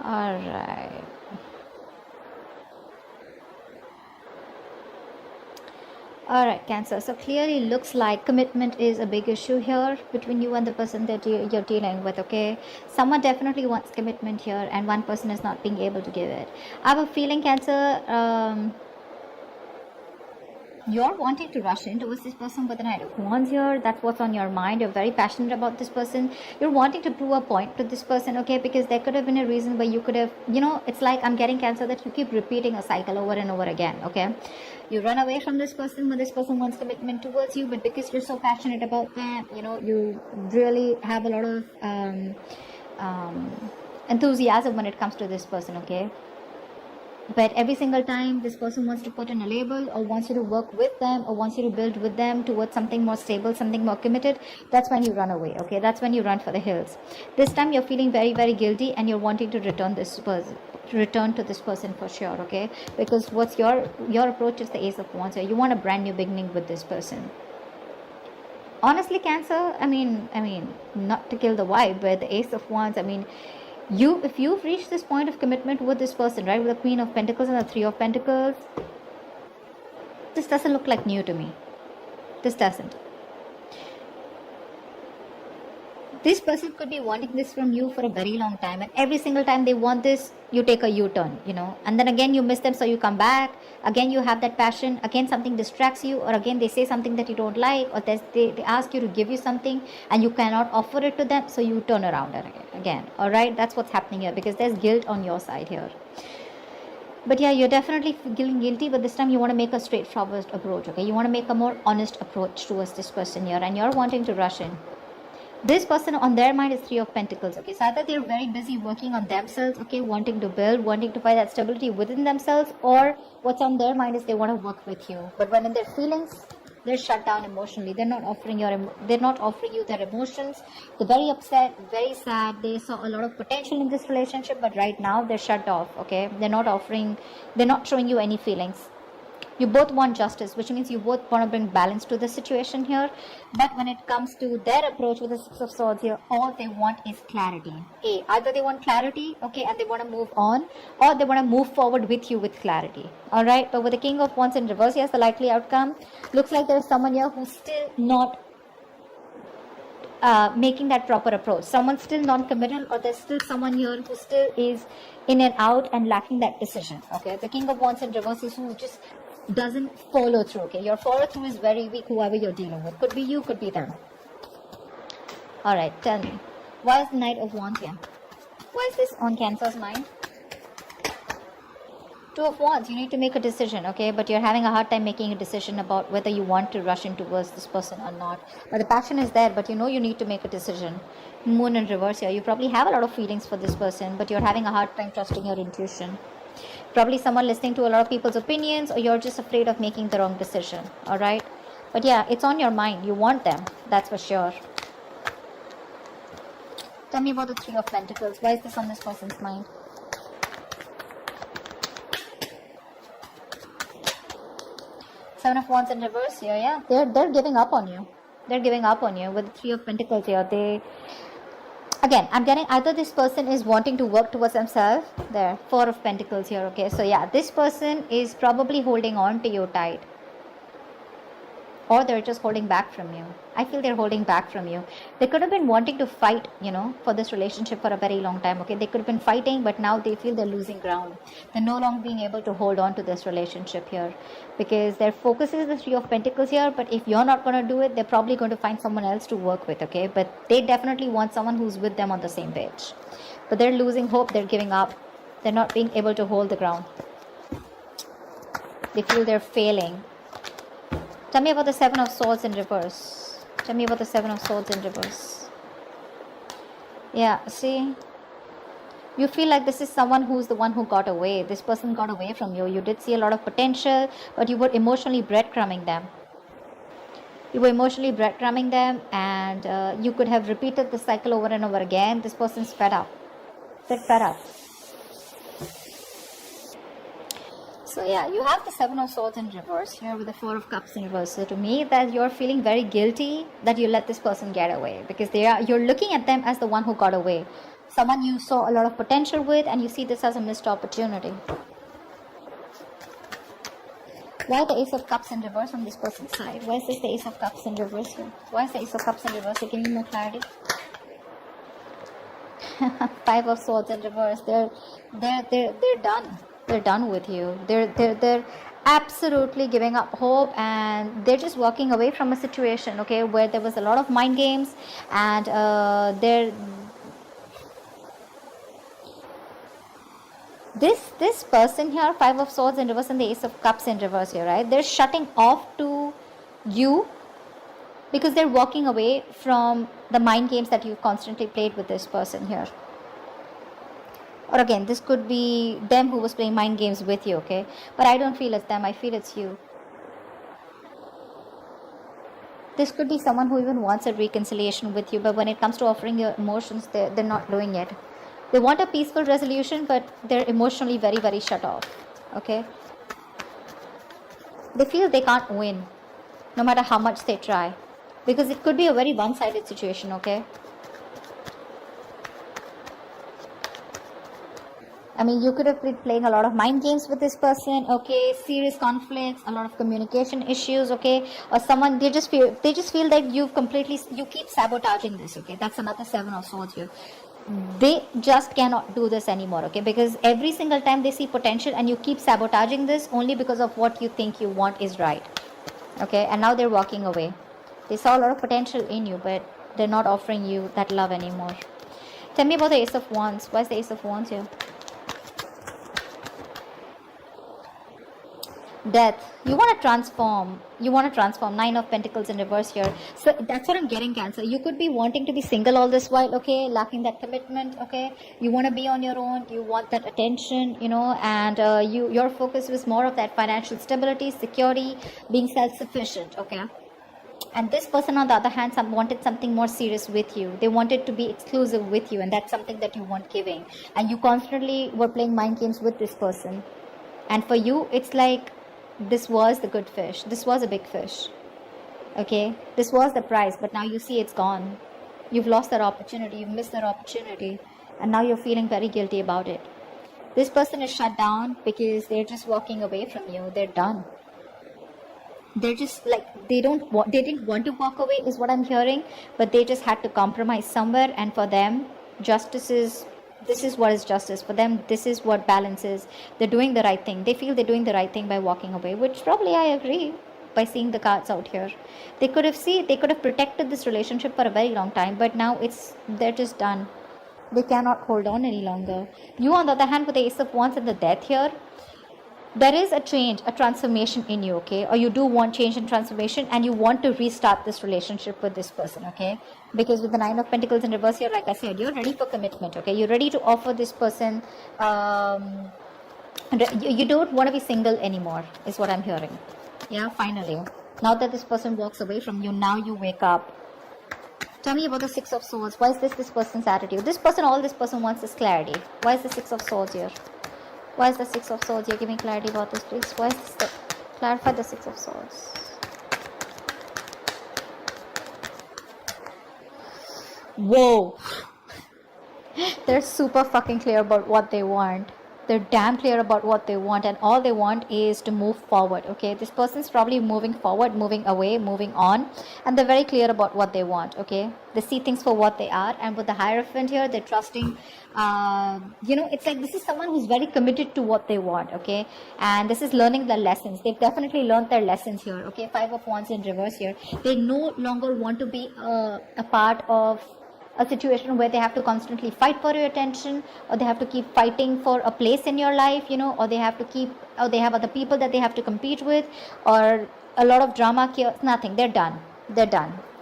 All right. All right, Cancer. So clearly looks like commitment is a big issue here between you and the person that you're dealing with, okay? Someone definitely wants commitment here and one person is not being able to give it. I have a feeling, Cancer, you're wanting to rush in towards this person with the Knight of Wands here. That's what's on your mind. You're very passionate about this person. You're wanting to prove a point to this person, okay? Because there could have been a reason where you could have, it's like I'm getting, Cancer, that you keep repeating a cycle over and over again, okay? You run away from this person when this person wants commitment towards you, but because you're so passionate about them, you really have a lot of enthusiasm when it comes to this person, okay? But every single time this person wants to put in a label or wants you to work with them or wants you to build with them towards something more stable, something more committed, that's when you run away, okay? That's when you run for the hills. This time you're feeling very, very guilty and you're wanting to return to this person for sure, okay? Because what's your approach is the Ace of Wands. You want a brand new beginning with this person. Honestly, Cancer, I mean, not to kill the vibe, but the Ace of Wands, if you've reached this point of commitment with this person, right, with the Queen of Pentacles and the Three of Pentacles, this doesn't look like new to me. This doesn't. This person could be wanting this from you for a very long time, and every single time they want this, you take a U-turn, and then again you miss them, so you come back again. You have that passion again, something distracts you, or again they say something that you don't like, or they ask you to give you something and you cannot offer it to them, so you turn around again. All right, that's what's happening here, because there's guilt on your side here. But yeah, you're definitely feeling guilty, but this time you want to make a straightforward approach, okay? You want to make a more honest approach towards this person here, and you're wanting to rush in. This person, on their mind, is Three of Pentacles, okay? So either they're very busy working on themselves, okay, wanting to build, wanting to find that stability within themselves, or what's on their mind is they want to work with you. But when in their feelings, they're shut down emotionally. They're not offering you their emotions. They're very upset, very sad. They saw a lot of potential in this relationship, but right now they're shut off, okay? They're not showing you any feelings. You both want justice, which means you both want to bring balance to the situation here. But when it comes to their approach with the Six of Swords here, all they want is clarity. Either they want clarity, okay, and they want to move on, or they want to move forward with you with clarity. All right, but with the King of Wands in reverse, yes, the likely outcome looks like there's someone here who's still not making that proper approach. Someone's still non-committal, or there's still someone here who still is in and out and lacking that decision. Okay, the King of Wands in reverse is who just doesn't follow through. Okay, your follow through is very weak, whoever you're dealing with. Could be you, could be them. All right, tell me, why is the Knight of Wands here? Why is this on Cancer's mind? Two of Wands, you need to make a decision, okay? But you're having a hard time making a decision about whether you want to rush in towards this person or not. But the passion is there, but you need to make a decision. Moon in reverse here. You probably have a lot of feelings for this person, but you're having a hard time trusting your intuition. Probably someone listening to a lot of people's opinions, or you're just afraid of making the wrong decision, all right? But yeah, it's on your mind. You want them, that's for sure. Tell me about the Three of Pentacles. Why is this on this person's mind? Seven of Wands in reverse here, yeah. They're giving up on you. They're giving up on you with the Three of Pentacles here. Again, I'm getting either this person is wanting to work towards themselves. There, Four of Pentacles here, okay? So yeah, this person is probably holding on to you tight. Or they're just holding back from you. I feel they're holding back from you. They could have been wanting to fight, for this relationship for a very long time, okay? They could have been fighting, but now they feel they're losing ground. They're no longer being able to hold on to this relationship here, because their focus is the Three of Pentacles here. But if you're not going to do it, they're probably going to find someone else to work with, okay? But they definitely want someone who's with them on the same page. But they're losing hope. They're giving up. They're not being able to hold the ground. They feel they're failing. Tell me about the Seven of Swords in reverse. Tell me about the Seven of Swords in reverse. Yeah, see? You feel like this is someone who's the one who got away. This person got away from you. You did see a lot of potential, but you were emotionally breadcrumbing them. And you could have repeated the cycle over and over again. This person's fed up. They're fed up. So yeah, you have the Seven of Swords in reverse here with the Four of Cups in reverse. So to me, that you're feeling very guilty that you let this person get away, because you're looking at them as the one who got away. someone you saw a lot of potential with, and you see this as a missed opportunity. Why the Ace of Cups in reverse on this person's side? Why is this the Ace of Cups in reverse here? Why is the Ace of Cups in reverse? Give me more clarity. Five of Swords in reverse. They're done. They're done with you. They're absolutely giving up hope, and they're just walking away from a situation, okay, where there was a lot of mind games, and this person here, Five of Swords in reverse and the Ace of Cups in reverse here, right? They're shutting off to you because they're walking away from the mind games that you've constantly played with this person here. Or again, this could be them who was playing mind games with you, okay? But I don't feel it's them, I feel it's you. This could be someone who even wants a reconciliation with you, but when it comes to offering your emotions, they're not doing it. They want a peaceful resolution, but they're emotionally very, very shut off, okay? They feel they can't win, no matter how much they try. Because it could be a very one-sided situation, okay? I mean, you could have been playing a lot of mind games with this person, okay? Serious conflicts, a lot of communication issues, okay? Or someone, they just feel that you keep sabotaging this, okay? That's another Seven of Swords here. They just cannot do this anymore, okay? Because every single time they see potential and you keep sabotaging this only because of what you think you want is right, okay? And now they're walking away. They saw a lot of potential in you, but they're not offering you that love anymore. Tell me about the Ace of Wands. Why is the Ace of Wands here? Death. You want to transform. Nine of Pentacles in reverse here. So that's what I'm getting, Cancer. You could be wanting to be single all this while, okay? Lacking that commitment, okay? You want to be on your own. You want that attention, you know, and your focus was more of that financial stability, security, being self-sufficient, okay? And this person, on the other hand, wanted something more serious with you. They wanted to be exclusive with you, and that's something that you weren't giving. And you constantly were playing mind games with this person. And for you, it's like, this was the good fish. This was a big fish. Okay? This was the prize, but now you see it's gone. You've lost that opportunity. You've missed that opportunity. And now you're feeling very guilty about it. This person is shut down because they're just walking away from you. They're done. They're just like, they didn't want to walk away is what I'm hearing, but they just had to compromise somewhere. And for them, this is what is justice. For them, this is what balance is. They're doing the right thing. They feel they're doing the right thing by walking away, which probably I agree by seeing the cards out here. They could have protected this relationship for a very long time, but now they're just done. They cannot hold on any longer. You, on the other hand, with the Ace of Wands and the Death here, there is a change, a transformation in you, okay? Or you do want change and transformation, and you want to restart this relationship with this person, okay? Because with the Nine of Pentacles in reverse here, like I said, you're ready for commitment, okay? You're ready to offer this person, you don't want to be single anymore, is what I'm hearing. Yeah, finally. Now that this person walks away from you, now you wake up. Tell me about the Six of Swords. Why is this person's attitude? All this person wants is clarity. Why is the Six of Swords here? Why is the Six of Swords here? Give me clarity about this, please. Why is this clarify the Six of Swords. Whoa. They're super fucking clear about what they want. They're damn clear about what they want, and all they want is to move forward, okay? This person's probably moving forward, moving away, moving on, and they're very clear about what they want, okay? They see things for what they are, and with the Hierophant here, they're trusting, it's like this is someone who's very committed to what they want, okay? And this is learning their lessons. They've definitely learned their lessons here, okay? Five of Wands in reverse here. They no longer want to be a part of a situation where they have to constantly fight for your attention, or they have to keep fighting for a place in your life, or they have other people that they have to compete with, or a lot of drama, chaos. Nothing. They're done,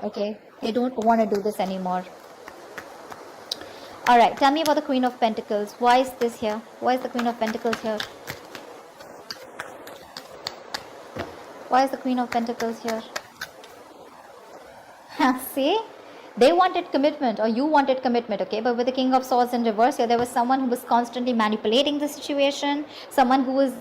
okay? They don't want to do this anymore. All right, tell me about the Queen of Pentacles. Why is this here? Why is the Queen of Pentacles here? Why is the Queen of Pentacles here? See? They wanted commitment, or you wanted commitment, okay? But with the King of Swords in reverse here, there was someone who was constantly manipulating the situation, someone who was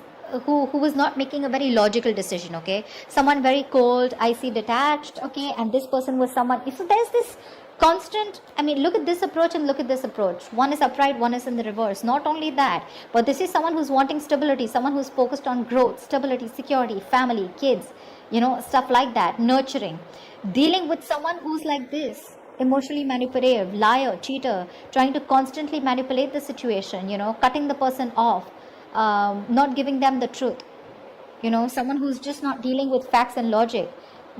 not making a very logical decision, okay? Someone very cold, icy, detached, okay? And this person was someone, so there's this Constant, I mean, look at this approach and look at this approach. One is upright, one is in the reverse. Not only that, but this is someone who's wanting stability, someone who's focused on growth, stability, security, family, kids, stuff like that, nurturing. Dealing with someone who's like this, emotionally manipulative, liar, cheater, trying to constantly manipulate the situation, cutting the person off, not giving them the truth. Someone who's just not dealing with facts and logic.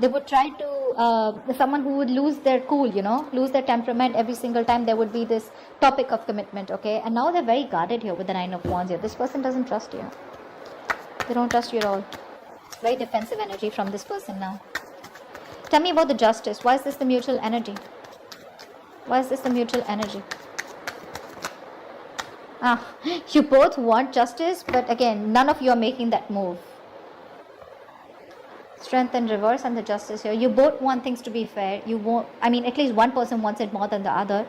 They would try to, someone who would lose their cool, lose their temperament every single time there would be this topic of commitment, okay? And now they're very guarded here with the Nine of Wands here. This person doesn't trust you. They don't trust you at all. Very defensive energy from this person now. Tell me about the Justice. Why is this the mutual energy? Why is this the mutual energy? You both want justice, but again, none of you are making that move. Strength in reverse and the Justice here. You both want things to be fair. You won't, at least one person wants it more than the other.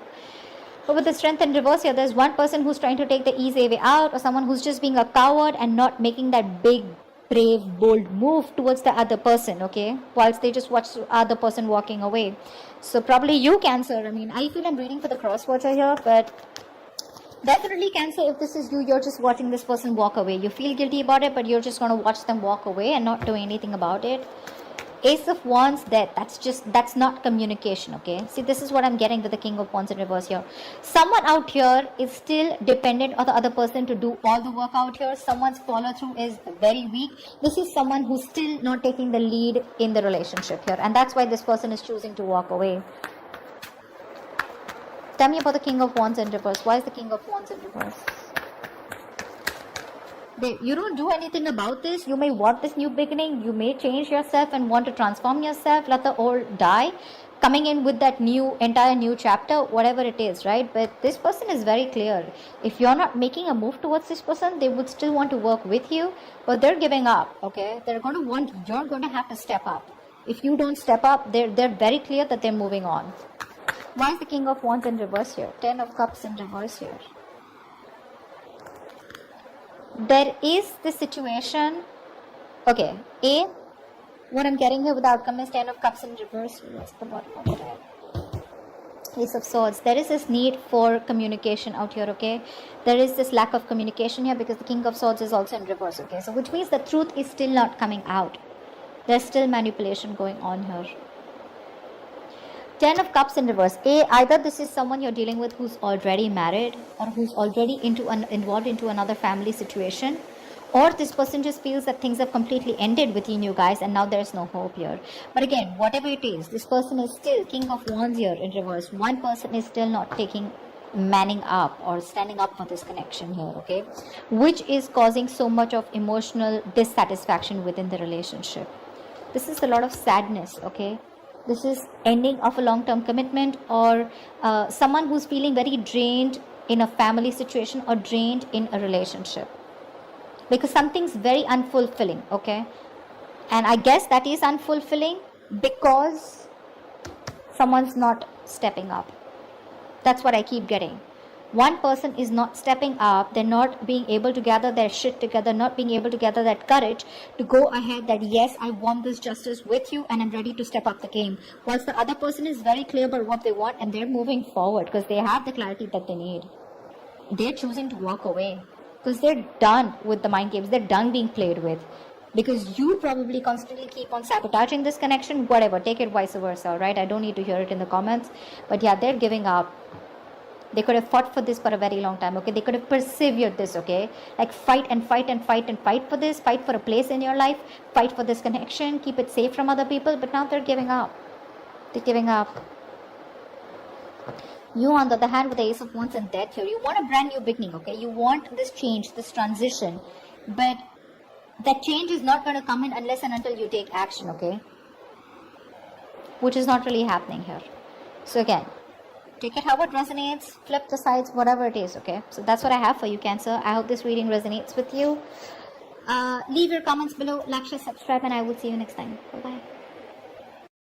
But with the Strength in reverse here, there's one person who's trying to take the easy way out, or someone who's just being a coward and not making that big, brave, bold move towards the other person, okay? Whilst they just watch the other person walking away. So probably you, Cancer. I feel I'm reading for the cross-watcher here, but definitely Cancer, if this is you, you're just watching this person walk away. You feel guilty about it, but you're just going to watch them walk away and not do anything about it. Ace of Wands, that's not communication, okay? See, this is what I'm getting with the King of Wands in reverse here. Someone out here is still dependent on the other person to do all the work out here. Someone's follow-through is very weak. This is someone who's still not taking the lead in the relationship here. And that's why this person is choosing to walk away. Tell me about the King of Wands in reverse. Why is the King of Wands in reverse? You don't do anything about this. You may want this new beginning. You may change yourself and want to transform yourself. Let the old die. Coming in with that entire new chapter, whatever it is, right? But this person is very clear. If you're not making a move towards this person, they would still want to work with you. But they're giving up, okay? You're going to have to step up. If you don't step up, they're very clear that they're moving on. Why is the King of Wands in reverse here? 10 of Cups in reverse here. There is the situation. Okay. What I'm getting here with the outcome is 10 of Cups in reverse. What's the bottom of it? Ace of Swords. There is this need for communication out here, okay? There is this lack of communication here because the King of Swords is also in reverse, okay? So which means the truth is still not coming out. There's still manipulation going on here. 10 of Cups in reverse. Either this is someone you're dealing with who's already married or who's already involved into another family situation, or this person just feels that things have completely ended within you guys and now there's no hope here. But again, whatever it is, this person is still King of Wands here in reverse. One person is still not manning up or standing up for this connection here, okay? Which is causing so much of emotional dissatisfaction within the relationship. This is a lot of sadness, okay? This is ending of a long-term commitment, or someone who's feeling very drained in a family situation or drained in a relationship. Because something's very unfulfilling, okay? And I guess that is unfulfilling because someone's not stepping up. That's what I keep getting. One person is not stepping up. They're not being able to gather their shit together, not being able to gather that courage to go ahead that, yes, I want this justice with you and I'm ready to step up the game. Whilst the other person is very clear about what they want and they're moving forward because they have the clarity that they need. They're choosing to walk away because they're done with the mind games. They're done being played with. Because you probably constantly keep on sabotaging this connection, whatever, take it vice versa, right? I don't need to hear it in the comments. But yeah, they're giving up. They could have fought for this for a very long time, okay? They could have persevered this, okay? Like fight and fight and fight and fight for this. Fight for a place in your life. Fight for this connection. Keep it safe from other people. But now they're giving up. They're giving up. You, on the other hand, with the Ace of Wands and Death here, you want a brand new beginning, okay? You want this change, this transition. But that change is not going to come in unless and until you take action, okay? Which is not really happening here. So again, take it how it resonates, flip the sides, whatever it is, okay? So that's what I have for you, Cancer. I hope this reading resonates with you. Leave your comments below, like, share, subscribe, and I will see you next time. Bye-bye.